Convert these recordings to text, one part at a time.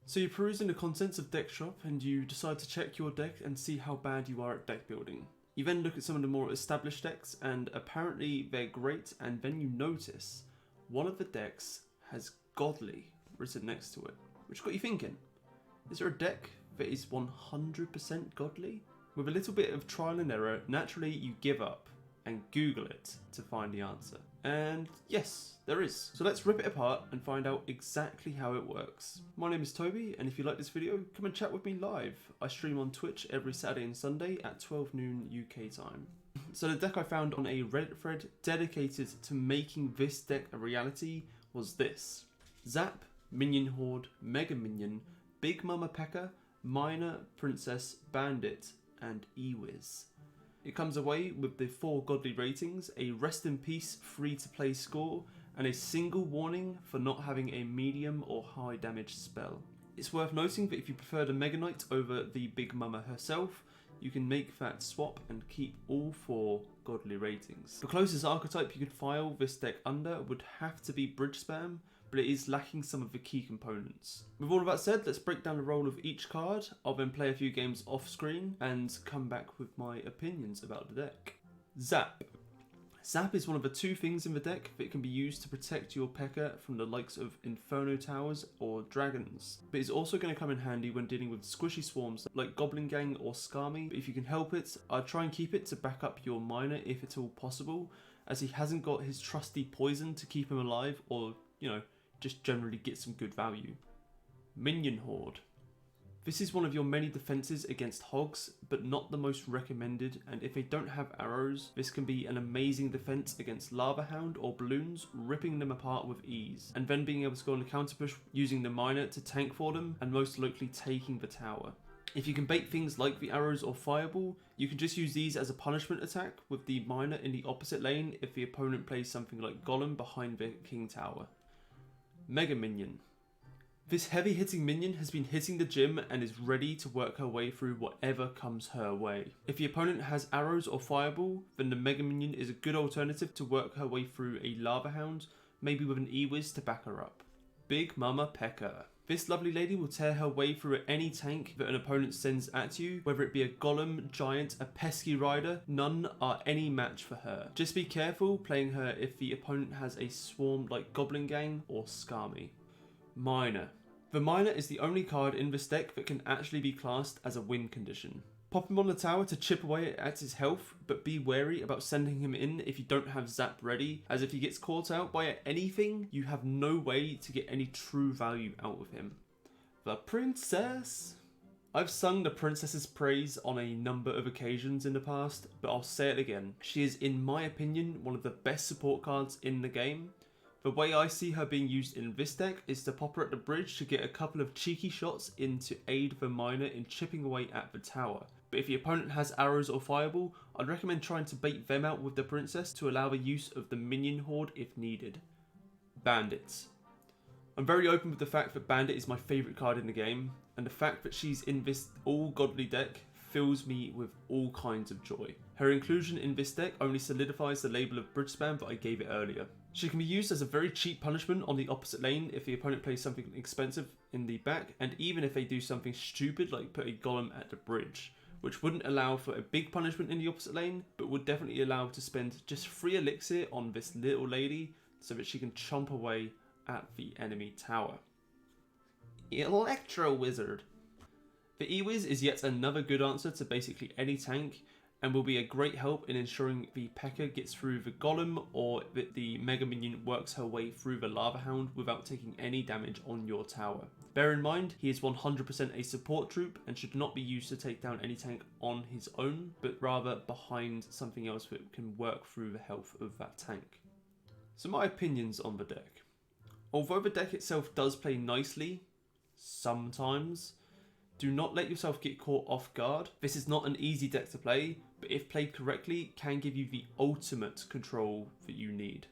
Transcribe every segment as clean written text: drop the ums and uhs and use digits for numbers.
So you're perusing the contents of Deck Shop and you decide to check your deck and see how bad you are at deck building. You then look at some of the more established decks and apparently they're great, and then you notice one of the decks has Godly written next to it, which got you thinking, is there a deck that is 100% Godly? With a little bit of trial and error, naturally you give up and Google it to find the answer. And yes, there is. So let's rip it apart and find out exactly how it works. My name is Toby, and if you like this video, come and chat with me live. I stream on Twitch every Saturday and Sunday at 12 noon UK time. So the deck I found on a Reddit thread dedicated to making this deck a reality was this: Zap, Minion Horde, Mega Minion, Big Mama P.E.K.K.A, Miner, Princess, Bandit, and Ewiz. It comes away with the 4 godly ratings, a rest in peace free to play score, and a single warning for not having a medium or high damage spell. It's worth noting that if you prefer the Mega Knight over the Big Mama herself, you can make that swap and keep all 4 godly ratings. The closest archetype you could file this deck under would have to be Bridge Spam, but it is lacking some of the key components. With all of that said, let's break down the role of each card. I'll then play a few games off screen and come back with my opinions about the deck. Zap. Zap is one of the 2 things in the deck that can be used to protect your P.E.K.K.A from the likes of Inferno Towers or Dragons, but it's also going to come in handy when dealing with squishy swarms like Goblin Gang or Skarmy. But if you can help it, I'd try and keep it to back up your Miner if at all possible, as he hasn't got his trusty poison to keep him alive, or, you know, just generally get some good value. Minion Horde. This is one of your many defenses against hogs, but not the most recommended, and if they don't have arrows, this can be an amazing defense against Lava Hound or Balloons, ripping them apart with ease, and then being able to go on the counter push using the Miner to tank for them, and most likely taking the tower. If you can bait things like the arrows or fireball, you can just use these as a punishment attack with the Miner in the opposite lane if the opponent plays something like Golem behind the King Tower. Mega Minion. This heavy hitting minion has been hitting the gym and is ready to work her way through whatever comes her way. If the opponent has arrows or fireball, then the Mega Minion is a good alternative to work her way through a Lava Hound, maybe with an Ewiz to back her up. Big Mama P.E.K.K.A. This lovely lady will tear her way through any tank that an opponent sends at you, whether it be a Golem, Giant, a pesky rider, none are any match for her. Just be careful playing her if the opponent has a swarm like Goblin Gang or Skarmy. Miner. The Miner is the only card in this deck that can actually be classed as a win condition. Pop him on the tower to chip away at his health, but be wary about sending him in if you don't have Zap ready, as if he gets caught out by anything, you have no way to get any true value out of him. The Princess. I've sung the Princess's praise on a number of occasions in the past, but I'll say it again. She is, in my opinion, one of the best support cards in the game. The way I see her being used in this deck is to pop her at the bridge to get a couple of cheeky shots in to aid the Miner in chipping away at the tower. But if the opponent has arrows or fireball, I'd recommend trying to bait them out with the Princess to allow the use of the Minion Horde if needed. Bandits. I'm very open with the fact that Bandit is my favourite card in the game, and the fact that she's in this all godly deck fills me with all kinds of joy. Her inclusion in this deck only solidifies the label of Bridge Spam that I gave it earlier. She can be used as a very cheap punishment on the opposite lane if the opponent plays something expensive in the back, and even if they do something stupid like put a Golem at the bridge, which wouldn't allow for a big punishment in the opposite lane, but would definitely allow to spend just 3 elixir on this little lady so that she can chomp away at the enemy tower. Electro Wizard. The Ewiz is yet another good answer to basically any tank, and will be a great help in ensuring the P.E.K.K.A gets through the Golem, or that the Mega Minion works her way through the Lava Hound without taking any damage on your tower. Bear in mind, he is 100% a support troop and should not be used to take down any tank on his own, but rather behind something else that can work through the health of that tank. So my opinions on the deck. Although the deck itself does play nicely, sometimes, do not let yourself get caught off guard. This is not an easy deck to play, but if played correctly, can give you the ultimate control that you need.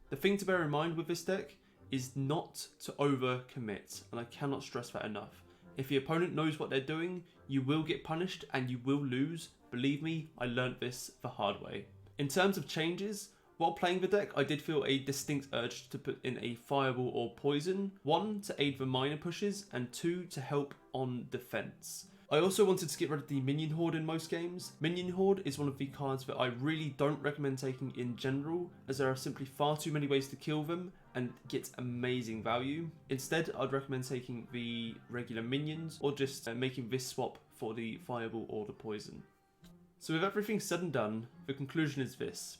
The thing to bear in mind with this deck is not to overcommit, and I cannot stress that enough. If the opponent knows what they're doing, you will get punished and you will lose. Believe me, I learnt this the hard way. In terms of changes, While playing the deck, I did feel a distinct urge to put in a fireball or poison, 1 to aid the minor pushes, and 2 to help on defense. I also wanted to get rid of the Minion Horde in most games. Minion Horde is one of the cards that I really don't recommend taking in general, as there are simply far too many ways to kill them and get amazing value. Instead, I'd recommend taking the regular minions or just making this swap for the fireball or the poison. So with everything said and done, the conclusion is this.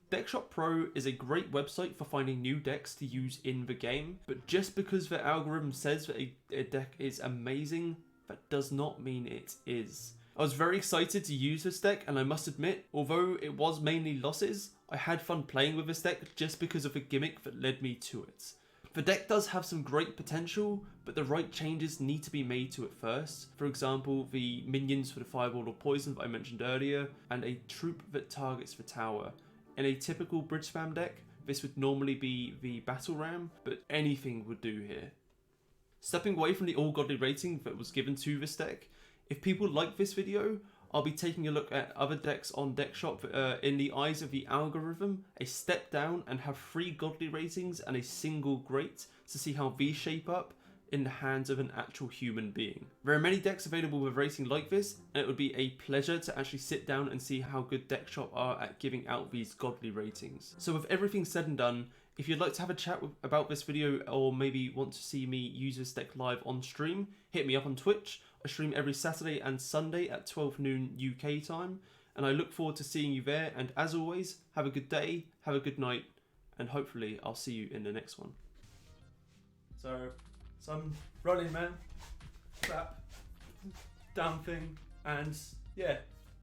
Deckshop.pro is a great website for finding new decks to use in the game, but just because the algorithm says that a deck is amazing, that does not mean it is. I was very excited to use this deck, and I must admit, although it was mainly losses, I had fun playing with this deck just because of the gimmick that led me to it. The deck does have some great potential, but the right changes need to be made to it first. For example, the minions for the fireball or poison that I mentioned earlier, and a troop that targets the tower. In a typical bridge spam deck, this would normally be the battle ram, but anything would do here. Stepping away from the all godly rating that was given to this deck, if people like this video, I'll be taking a look at other decks on Deckshop in the eyes of the algorithm, a step down and have 3 godly ratings and a single great to see how these shape up in the hands of an actual human being. There are many decks available with rating like this, and it would be a pleasure to actually sit down and see how good Deckshop are at giving out these godly ratings. So with everything said and done, if you'd like to have a chat about this video or maybe want to see me use this deck live on stream, hit me up on Twitch. I stream every Saturday and Sunday at 12 noon UK time, and I look forward to seeing you there. And as always, have a good day, have a good night, and hopefully I'll see you in the next one. So I'm rolling, man, trap, down thing, and yeah.